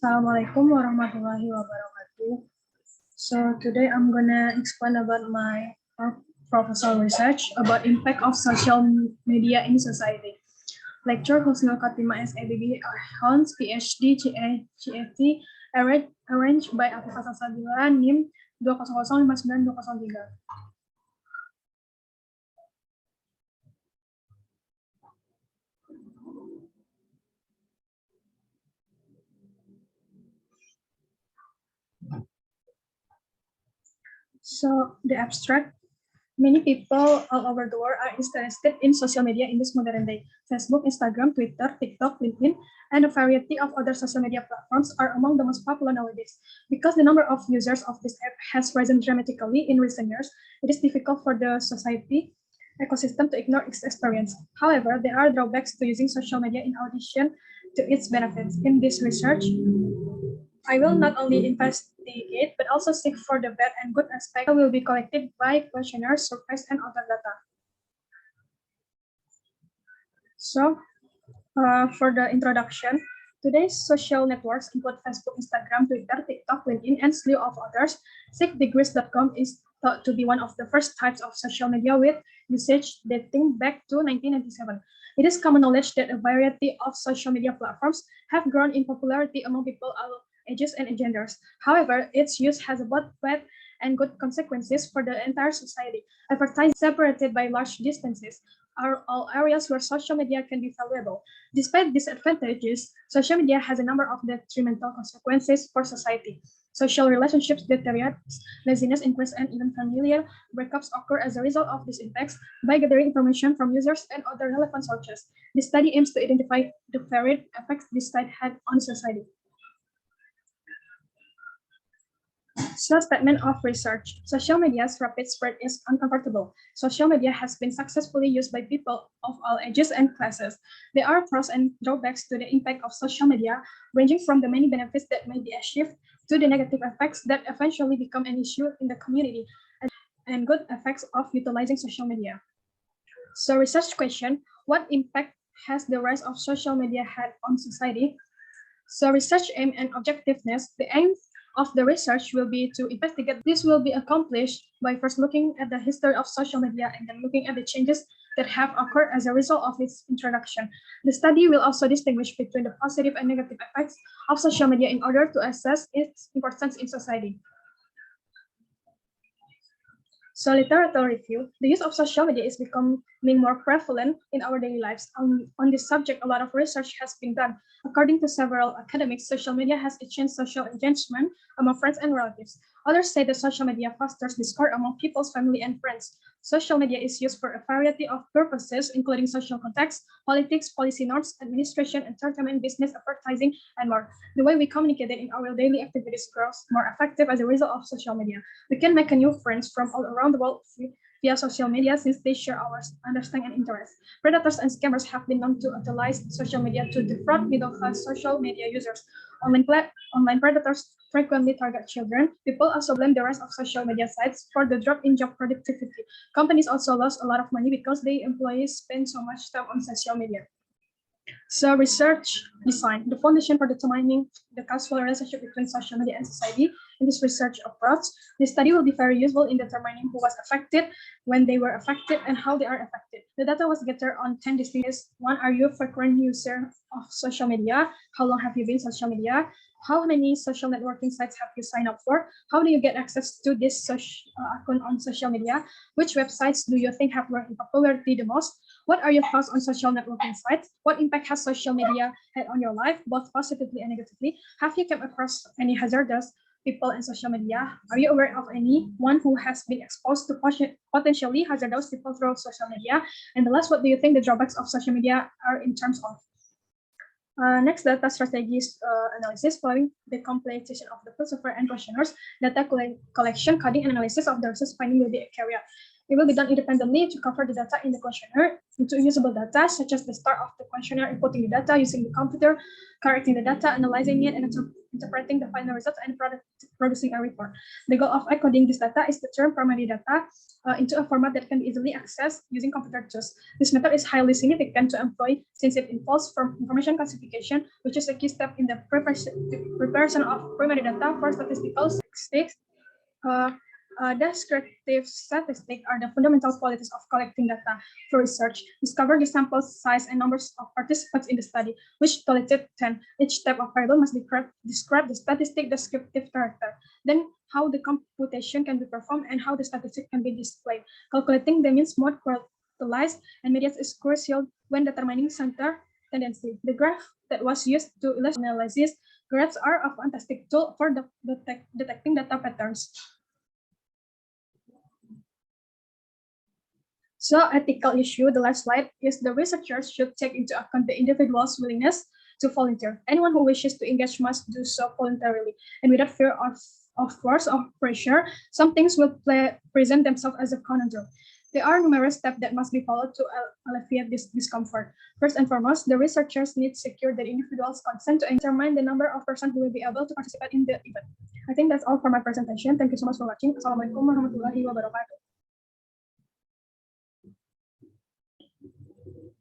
Assalamualaikum warahmatullahi wabarakatuh. So today I'm gonna explain about my proposal research about impact of social media in society. Lecture Husnul Khotimah SABB Hans PhD GFT arranged by Aviva Salsabila NIM 2005923. So the abstract, many people all over the world are interested in social media in this modern day. Facebook, Instagram, Twitter, TikTok, LinkedIn, and a variety of other social media platforms are among the most popular nowadays. Because the number of users of this app has risen dramatically in recent years, it is difficult for the society ecosystem to ignore its experience. However, there are drawbacks to using social media in addition to its benefits. In this research, I will not only investigate, but also seek for the bad and good aspects that will be collected by questionnaires, surveys, and other data. So, for the introduction, today's social networks include Facebook, Instagram, Twitter, TikTok, LinkedIn, and slew of others. SickDegrees.com is thought to be one of the first types of social media with usage dating back to 1997. It is common knowledge that a variety of social media platforms have grown in popularity among people of all ages and genders. However, its use has both bad and good consequences for the entire society. Advertising separated by large distances are all areas where social media can be valuable. Despite disadvantages, social media has a number of detrimental consequences for society. Social relationships deteriorate, laziness increase, and even familiar breakups occur as a result of these impacts. By gathering information from users and other relevant sources, this study aims to identify the varied effects this site had on society. So, statement of research. Social media's rapid spread is uncomfortable. Social media has been successfully used by people of all ages and classes. There are pros and drawbacks to the impact of social media, ranging from the many benefits that may be achieved to the negative effects that eventually become an issue in the community, and good effects of utilizing social media. So, research question, what impact has the rise of social media had on society? So, research aim and objectiveness. The aim of the research will be to investigate. This will be accomplished by first looking at the history of social media and then looking at the changes that have occurred as a result of its introduction. The study will also distinguish between the positive and negative effects of social media in order to assess its importance in society. So, literature review. The use of social media is becoming more prevalent in our daily lives. On this subject, a lot of research has been done. According to several academics, social media has changed social engagement among friends and relatives. Others say that social media fosters discord among people's family and friends. Social media is used for a variety of purposes, including social contacts, politics, policy norms, administration, entertainment, business, advertising, and more. The way we communicate in our daily activities grows more effective as a result of social media. We can make new friends from all around the world via social media since they share our understanding and interests. Predators and scammers have been known to utilize social media to defraud middle-class social media users. Online predators frequently target children. People also blame the rise of social media sites for the drop in job productivity. Companies also lost a lot of money because their employees spend so much time on social media. So, research design, the foundation for determining the causal relationship between social media and society. In this research approach, the study will be very useful in determining who was affected, when they were affected, and how they are affected. The data was gathered on 10 distinct. One, are you a frequent user of social media? How long have you been social media? How many social networking sites have you signed up for? How do you get access to this account on social media? Which websites do you think have grown in popularity the most? What are your thoughts on social networking sites? What impact has social media had on your life, both positively and negatively? Have you come across any hazardous people in social media? Are you aware of anyone who has been exposed to potentially hazardous people through social media? And the last, what do you think the drawbacks of social media are in terms of? Next, data strategies analysis. Following the completion of the philosopher and questionnaires, data collection, coding, and analysis of the research finding will be a carried out. It will be done independently to cover the data in the questionnaire into usable data, such as the start of the questionnaire, inputting the data using the computer, correcting the data, analyzing it, and interpreting the final results and producing a report. The goal of encoding this data is to turn primary data into a format that can be easily accessed using computer tools. This method is highly significant to employ since it involves information classification, which is a key step in the preparation of primary data for statistical statistics. Descriptive statistics are the fundamental qualities of collecting data for research. Discover the sample size and numbers of participants in the study, which totaled 10. Each step of variable must describe the statistic descriptive character. Then how the computation can be performed and how the statistic can be displayed. Calculating the mean mode quartilized and medians is crucial when determining center tendency. The graph that was used to illustrate analysis. Graphs are a fantastic tool for detecting data patterns. So ethical issue, the last slide, is the researchers should take into account the individual's willingness to volunteer. Anyone who wishes to engage must do so voluntarily and without fear of force or pressure. Some things will present themselves as a conundrum. There are numerous steps that must be followed to alleviate this discomfort. First and foremost, the researchers need to secure the individual's consent to determine the number of persons who will be able to participate in the event. I think that's all for my presentation. Thank you so much for watching. Assalamualaikum warahmatullahi wabarakatuh.